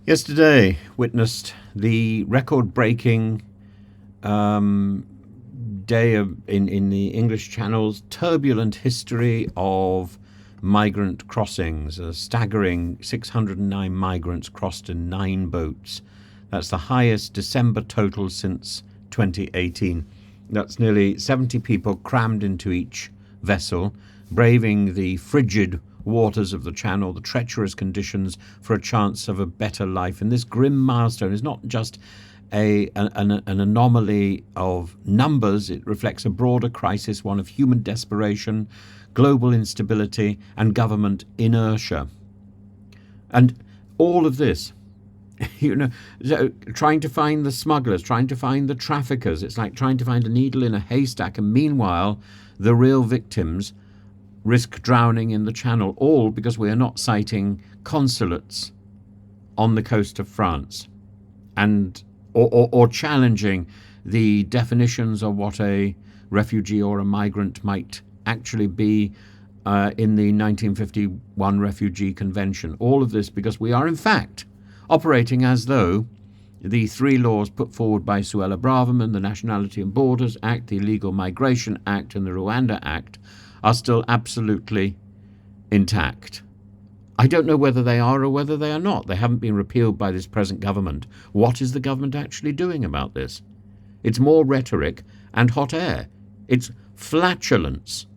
Yesterday witnessed the record-breaking day in the English Channel's turbulent history of migrant crossings. A staggering 609 migrants crossed in 9 boats. That's the highest December total since 2018. That's nearly 70 people crammed into each vessel, braving the frigid waters of the Channel, the treacherous conditions for a chance of a better life. And this grim milestone is not just an anomaly of numbers. It reflects a broader crisis, one of human desperation, global instability, and government inertia. And all of this, trying to find the smugglers, trying to find the traffickers, it's like trying to find a needle in a haystack. And meanwhile, the real victims risk drowning in the Channel, all because we are not citing consulates on the coast of France and or challenging the definitions of what a refugee or a migrant might actually be in the 1951 Refugee Convention. All of this because we are in fact operating as though the 3 laws put forward by Suella Braverman, the Nationality and Borders Act, the Illegal Migration Act and the Rwanda Act, are still absolutely intact. I don't know whether they are or whether they are not. They haven't been repealed by this present government. What is the government actually doing about this? It's more rhetoric and hot air. It's flatulence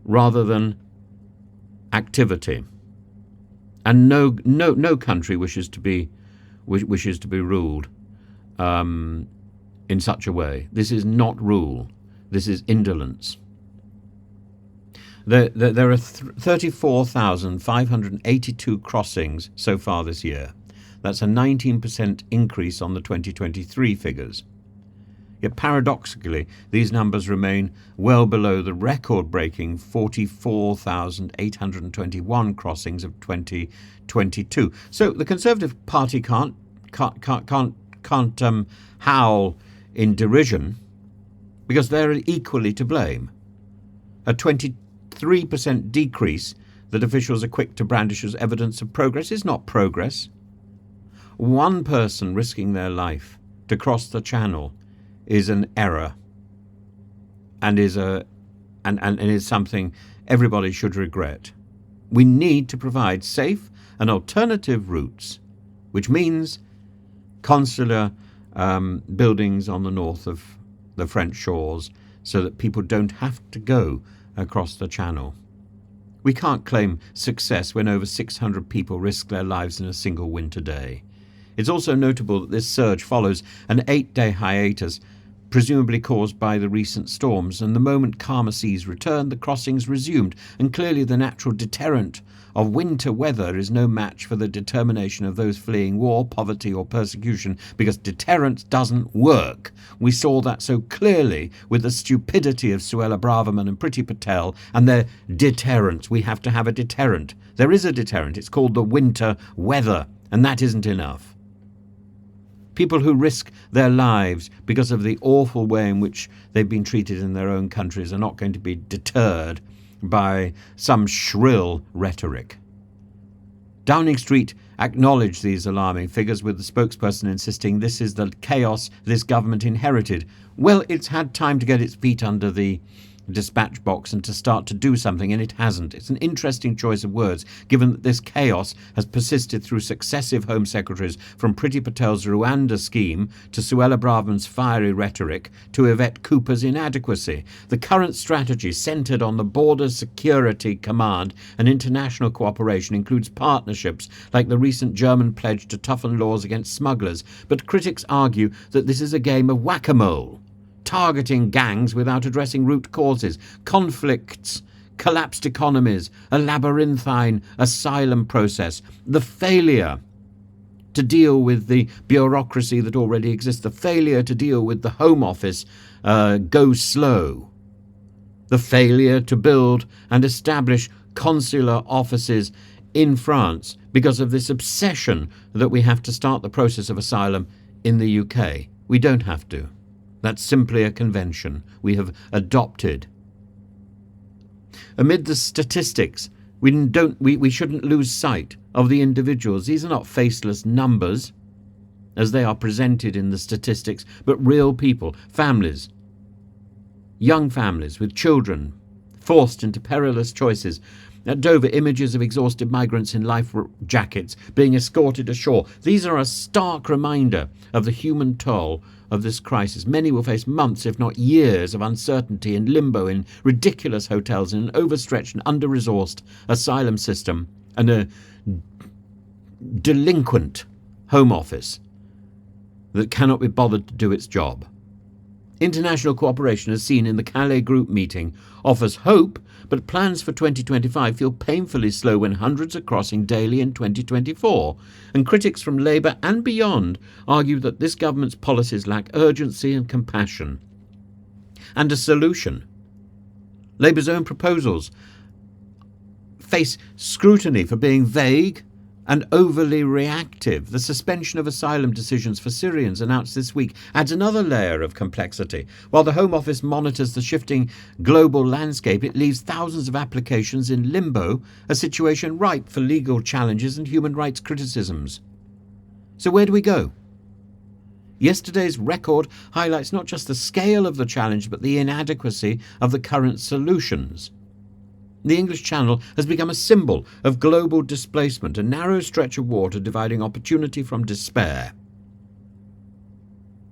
rather than activity. And no country wishes to be ruled in such a way. This is not rule. This is indolence. There are 34,582 crossings so far this year. That's a 19% increase on the 2023 figures. Yet paradoxically, these numbers remain well below the record-breaking 44,821 crossings of 2022. So the Conservative Party can't howl in derision, because they're equally to blame. A 23% decrease that officials are quick to brandish as evidence of progress is not progress. One person risking their life to cross the Channel is an error and is something everybody should regret. We need to provide safe and alternative routes, which means consular buildings on the north of the French shores so that people don't have to go across the Channel. We can't claim success when over 600 people risk their lives in a single winter day. It's also notable that this surge follows an 8-day hiatus, presumably caused by the recent storms, and the moment calmer seas returned, the crossings resumed, and clearly the natural deterrent of winter weather is no match for the determination of those fleeing war, poverty or persecution, because deterrence doesn't work. We saw that so clearly with the stupidity of Suella Braverman and Priti Patel and their deterrence. We have to have a deterrent. There is a deterrent. It's called the winter weather, and that isn't enough. People who risk their lives because of the awful way in which they've been treated in their own countries are not going to be deterred by some shrill rhetoric. Downing Street acknowledged these alarming figures, with the spokesperson insisting this is the chaos this government inherited. Well, it's had time to get its feet under the dispatch box and to start to do something, and it hasn't. It's an interesting choice of words, given that this chaos has persisted through successive Home Secretaries, from Priti Patel's Rwanda scheme to Suella Braverman's fiery rhetoric to Yvette Cooper's inadequacy. The current strategy, centred on the Border Security Command and international cooperation, includes partnerships like the recent German pledge to toughen laws against smugglers, but critics argue that this is a game of whack-a-mole, targeting gangs without addressing root causes, conflicts, collapsed economies, a labyrinthine asylum process, the failure to deal with the bureaucracy that already exists, the failure to deal with the Home Office go slow, the failure to build and establish consular offices in France because of this obsession that we have to start the process of asylum in the UK. We don't have to. That's simply a convention we have adopted. Amid the statistics, we shouldn't lose sight of the individuals. These are not faceless numbers, as they are presented in the statistics, but real people, families, young families with children, forced into perilous choices. At Dover, images of exhausted migrants in life jackets being escorted ashore. These are a stark reminder of the human toll of this crisis. Many will face months, if not years, of uncertainty and limbo in ridiculous hotels, in an overstretched and under-resourced asylum system, and a delinquent Home Office that cannot be bothered to do its job. International cooperation, as seen in the Calais Group meeting, offers hope, but plans for 2025 feel painfully slow when hundreds are crossing daily in 2024, and critics from Labour and beyond argue that this government's policies lack urgency and compassion. And a solution. Labour's own proposals face scrutiny for being vague and overly reactive. The suspension of asylum decisions for Syrians announced this week adds another layer of complexity. While the Home Office monitors the shifting global landscape, it leaves thousands of applications in limbo, a situation ripe for legal challenges and human rights criticisms. So where do we go? Yesterday's record highlights not just the scale of the challenge, but the inadequacy of the current solutions. The English Channel has become a symbol of global displacement, a narrow stretch of water dividing opportunity from despair.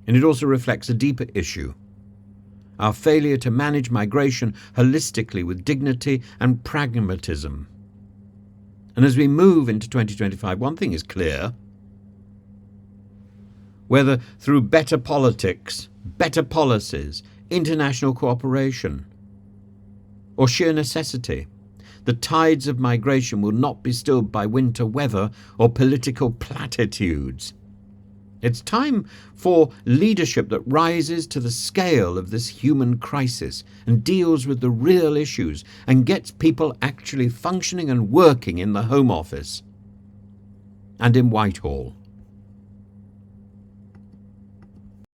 And it also reflects a deeper issue: our failure to manage migration holistically with dignity and pragmatism. And as we move into 2025, one thing is clear: whether through better politics, better policies, international cooperation, or sheer necessity, the tides of migration will not be stilled by winter weather or political platitudes. It's time for leadership that rises to the scale of this human crisis and deals with the real issues and gets people actually functioning and working in the Home Office and in Whitehall.